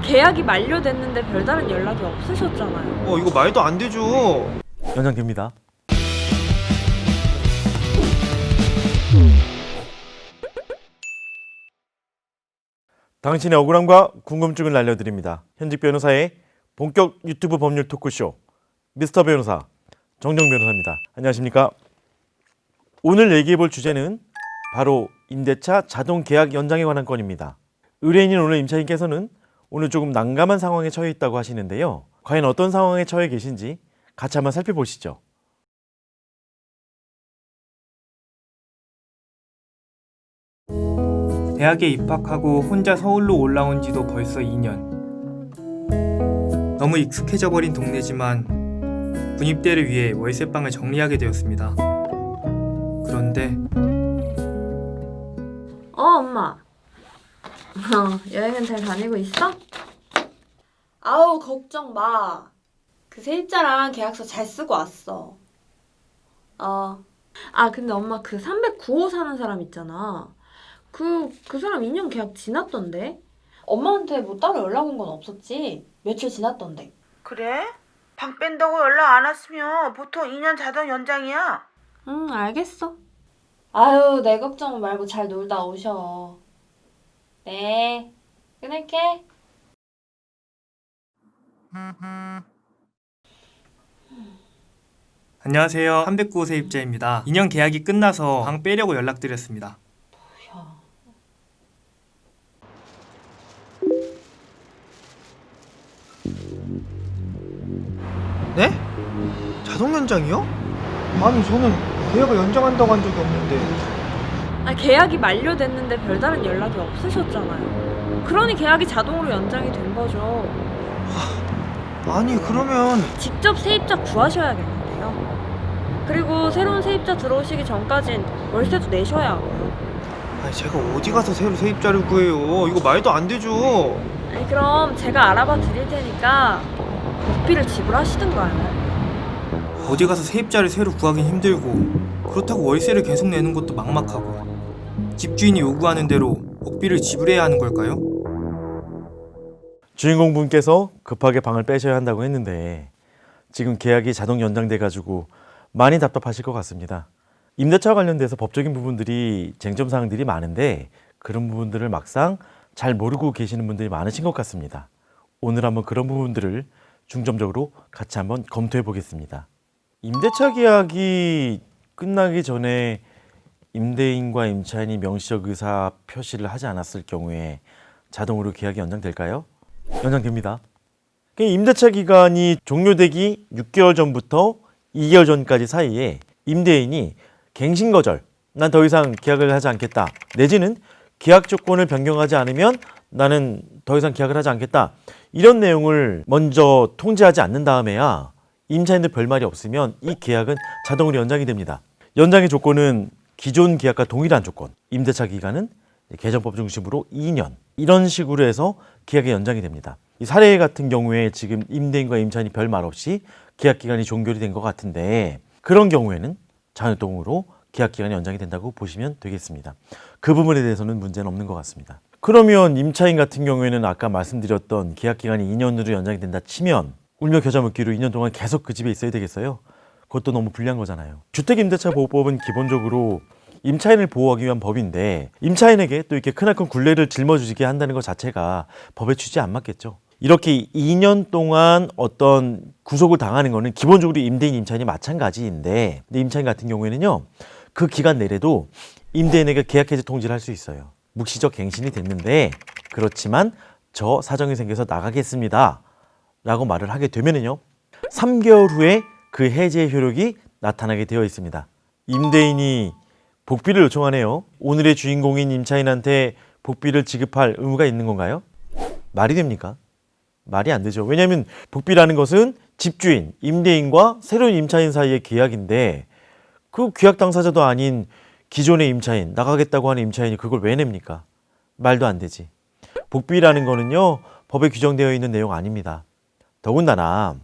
계약이 만료됐는데 별다른 연락이 없으셨잖아요. 이거 말도 안 되죠. 연장됩니다. 당신의 억울함과 궁금증을 알려드립니다. 현직 변호사의 본격 유튜브 법률 토크쇼 미스터 변호사 정정 변호사입니다. 안녕하십니까? 오늘 얘기해볼 주제는 바로 임대차 자동 계약 연장에 관한 건입니다. 의뢰인인 오늘 임차인께서는 오늘 조금 난감한 상황에 처해 있다고 하시는데요. 과연 어떤 상황에 처해 계신지 같이 한번 살펴보시죠. 대학에 입학하고 혼자 서울로 올라온 지도 벌써 2년. 너무 익숙해져 버린 동네지만 군입대를 위해 월세방을 정리하게 되었습니다. 그런데 엄마. 여행은 잘 다니고 있어? 아우 걱정 마. 그 세입자랑 계약서 잘 쓰고 왔어. 근데 엄마 그 309호 사는 사람 있잖아. 그 사람 2년 계약 지났던데? 엄마한테 뭐 따로 연락 온 건 없었지? 며칠 지났던데. 그래? 방 뺀다고 연락 안 왔으면 보통 2년 자동 연장이야. 응, 알겠어. 아유 내 걱정 말고 잘 놀다 오셔. 네 끊을게. 안녕하세요. 309호 세입자입니다. 2년 계약이 끝나서 방 빼려고 연락드렸습니다. 뭐야. 네? 자동 연장이요? 아니 저는 계약을 연장한다고 한 적이 없는데. 계약이 만료됐는데 별다른 연락이 없으셨잖아요. 그러니 계약이 자동으로 연장이 된 거죠. 아니 그러면 직접 세입자 구하셔야겠는데요. 그리고 새로운 세입자 들어오시기 전까진 월세도 내셔야 하고요. 제가 어디 가서 새로 세입자를 구해요. 이거 말도 안 되죠. 그럼 제가 알아봐 드릴 테니까 복비를 지불하시든가요. 어디 가서 세입자를 새로 구하긴 힘들고 그렇다고 월세를 계속 내는 것도 막막하고 집주인이 요구하는 대로 복비를 지불해야 하는 걸까요? 주인공분께서 급하게 방을 빼셔야 한다고 했는데 지금 계약이 자동 연장돼 가지고 많이 답답하실 것 같습니다. 임대차와 관련돼서 법적인 부분들이 쟁점 사항들이 많은데 그런 부분들을 막상 잘 모르고 계시는 분들이 많으신 것 같습니다. 오늘 한번 그런 부분들을 중점적으로 같이 한번 검토해 보겠습니다. 임대차 계약이 끝나기 전에 임대인과 임차인이 명시적 의사 표시를 하지 않았을 경우에 자동으로 계약이 연장될까요? 연장됩니다. 임대차 기간이 종료되기 6개월 전부터 2개월 전까지 사이에 임대인이 갱신거절, 난 더 이상 계약을 하지 않겠다, 내지는 계약 조건을 변경하지 않으면 나는 더 이상 계약을 하지 않겠다, 이런 내용을 먼저 통지하지 않는 다음에야 임차인들 별말이 없으면 이 계약은 자동으로 연장이 됩니다. 연장의 조건은 기존 계약과 동일한 조건, 임대차 기간은 개정법 중심으로 2년, 이런 식으로 해서 계약이 연장이 됩니다. 이 사례 같은 경우에 지금 임대인과 임차인이 별말 없이 계약 기간이 종결이 된 것 같은데 그런 경우에는 자유동으로 계약 기간이 연장이 된다고 보시면 되겠습니다. 그 부분에 대해서는 문제는 없는 것 같습니다. 그러면 임차인 같은 경우에는 아까 말씀드렸던 계약 기간이 2년으로 연장이 된다 치면 울며 겨자 먹기로 2년 동안 계속 그 집에 있어야 되겠어요? 그것도 너무 불리한 거잖아요. 주택임대차보호법은 기본적으로 임차인을 보호하기 위한 법인데 임차인에게 또 이렇게 크나큰 굴레를 짊어지게 한다는 것 자체가 법의 취지에 안 맞겠죠. 이렇게 2년 동안 어떤 구속을 당하는 거는 기본적으로 임대인, 임차인이 마찬가지인데 근데 임차인 같은 경우에는요, 그 기간 내래도 임대인에게 계약 해지 통지를 할 수 있어요. 묵시적 갱신이 됐는데 그렇지만 저 사정이 생겨서 나가겠습니다 라고 말을 하게 되면은요 3개월 후에 그 해지의 효력이 나타나게 되어 있습니다. 임대인이 복비를 요청하네요. 오늘의 주인공인 임차인한테 복비를 지급할 의무가 있는 건가요? 말이 됩니까? 말이 안 되죠. 왜냐하면 복비라는 것은 집주인, 임대인과 새로운 임차인 사이의 계약인데 그 계약 당사자도 아닌 기존의 임차인, 나가겠다고 하는 임차인이 그걸 왜 냅니까? 말도 안 되지. 복비라는 거는요 법에 규정되어 있는 내용 아닙니다. 더군다나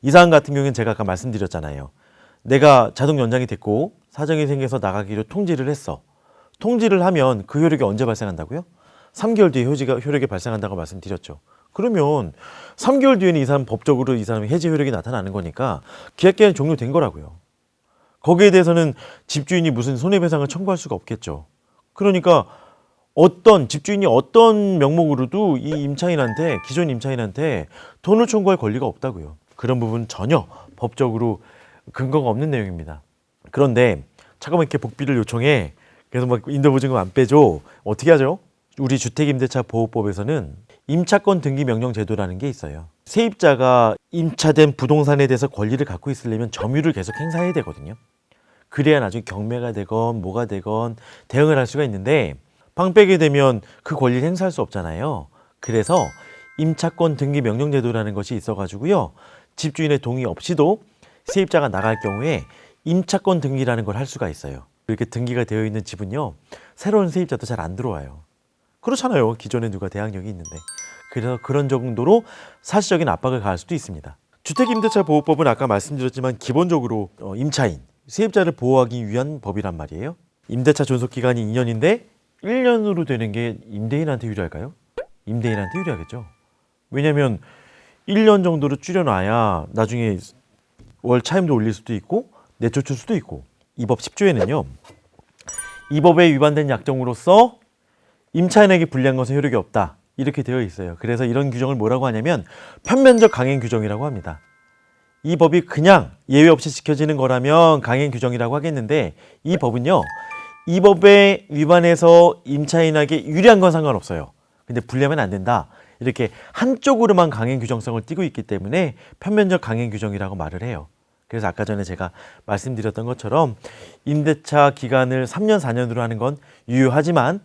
이 사안 같은 경우에는 제가 아까 말씀드렸잖아요. 내가 자동 연장이 됐고 사정이 생겨서 나가기로 통지를 했어. 통지를 하면 그 효력이 언제 발생한다고요? 3개월 뒤에 효력이 발생한다고 말씀드렸죠. 그러면 3개월 뒤에는 이 사람 법적으로 이 사람의 해지 효력이 나타나는 거니까 계약기간이 종료된 거라고요. 거기에 대해서는 집주인이 무슨 손해배상을 청구할 수가 없겠죠. 그러니까 집주인이 어떤 명목으로도 이 임차인한테, 기존 임차인한테 돈을 청구할 권리가 없다고요. 그런 부분 전혀 법적으로 근거가 없는 내용입니다. 그런데 잠깐만 이렇게 복비를 요청해. 그래서 막 인도보증금 안 빼줘. 어떻게 하죠? 우리 주택임대차 보호법에서는 임차권 등기 명령 제도라는 게 있어요. 세입자가 임차된 부동산에 대해서 권리를 갖고 있으려면 점유를 계속 행사해야 되거든요. 그래야 나중에 경매가 되건 뭐가 되건 대응을 할 수가 있는데 방 빼게 되면 그 권리를 행사할 수 없잖아요. 그래서 임차권 등기 명령 제도라는 것이 있어가지고요. 집주인의 동의 없이도 세입자가 나갈 경우에 임차권 등기라는 걸 할 수가 있어요. 이렇게 등기가 되어 있는 집은요. 새로운 세입자도 잘 안 들어와요. 그렇잖아요. 기존에 누가 대항력이 있는데. 그래서 그런 정도로 사실적인 압박을 가할 수도 있습니다. 주택임대차보호법은 아까 말씀드렸지만 기본적으로 임차인, 세입자를 보호하기 위한 법이란 말이에요. 임대차 존속기간이 2년인데 1년으로 되는 게 임대인한테 유리할까요? 임대인한테 유리하겠죠. 왜냐하면 1년 정도로 줄여놔야 나중에 월 차임도 올릴 수도 있고 내쫓을 수도 있고 이 법 10조에는요. 이 법에 위반된 약정으로서 임차인에게 불리한 것은 효력이 없다. 이렇게 되어 있어요. 그래서 이런 규정을 뭐라고 하냐면 편면적 강행 규정이라고 합니다. 이 법이 그냥 예외 없이 지켜지는 거라면 강행 규정이라고 하겠는데 이 법은요. 이 법에 위반해서 임차인에게 유리한 건 상관없어요. 근데 불리하면 안 된다. 이렇게 한쪽으로만 강행 규정성을 띠고 있기 때문에 편면적 강행 규정이라고 말을 해요. 그래서 아까 전에 제가 말씀드렸던 것처럼 임대차 기간을 3년, 4년으로 하는 건 유효하지만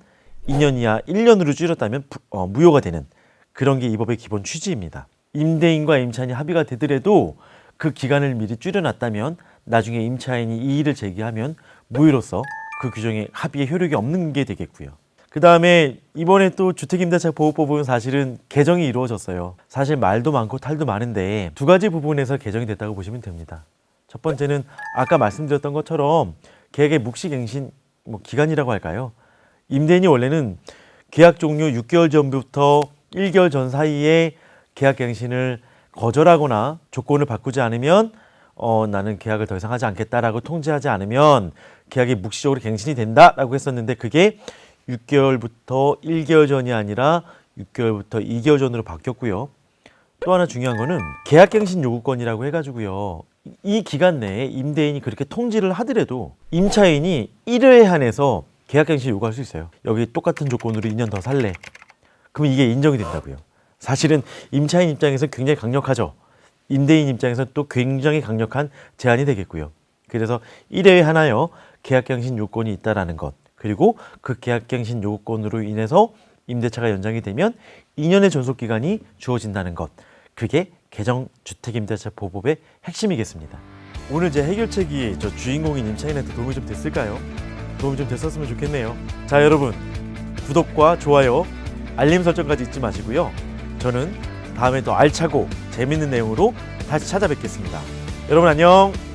2년 이하 1년으로 줄였다면 무효가 되는 그런 게 이 법의 기본 취지입니다. 임대인과 임차인이 합의가 되더라도 그 기간을 미리 줄여놨다면 나중에 임차인이 이의를 제기하면 무효로서 그 규정의 합의에 효력이 없는 게 되겠고요. 그 다음에 이번에 또 주택임대차보호법은 사실은 개정이 이루어졌어요. 사실 말도 많고 탈도 많은데 두 가지 부분에서 개정이 됐다고 보시면 됩니다. 첫 번째는 아까 말씀드렸던 것처럼 계약의 묵시갱신 기간이라고 할까요? 임대인이 원래는 계약 종료 6개월 전부터 1개월 전 사이에 계약갱신을 거절하거나 조건을 바꾸지 않으면 나는 계약을 더 이상 하지 않겠다라고 통지하지 않으면 계약이 묵시적으로 갱신이 된다라고 했었는데 그게 6개월부터 1개월 전이 아니라 6개월부터 2개월 전으로 바뀌었고요. 또 하나 중요한 거는 계약갱신 요구권이라고 해가지고요. 이 기간 내에 임대인이 그렇게 통지를 하더라도 임차인이 1회에 한해서 계약갱신 요구할 수 있어요. 여기 똑같은 조건으로 2년 더 살래. 그럼 이게 인정이 된다고요. 사실은 임차인 입장에서 굉장히 강력하죠. 임대인 입장에서 또 굉장히 강력한 제한이 되겠고요. 그래서 1회에 하나요. 계약갱신 요건이 있다라는 것. 그리고 그 계약갱신 요건으로 인해서 임대차가 연장이 되면 2년의 존속기간이 주어진다는 것. 그게 개정 주택임대차보호법의 핵심이겠습니다. 오늘 제 해결책이 저 주인공인 임차인한테 도움이 좀 됐을까요? 도움이 좀 됐었으면 좋겠네요. 자, 여러분 구독과 좋아요, 알림 설정까지 잊지 마시고요. 저는 다음에 더 알차고 재밌는 내용으로 다시 찾아뵙겠습니다. 여러분 안녕.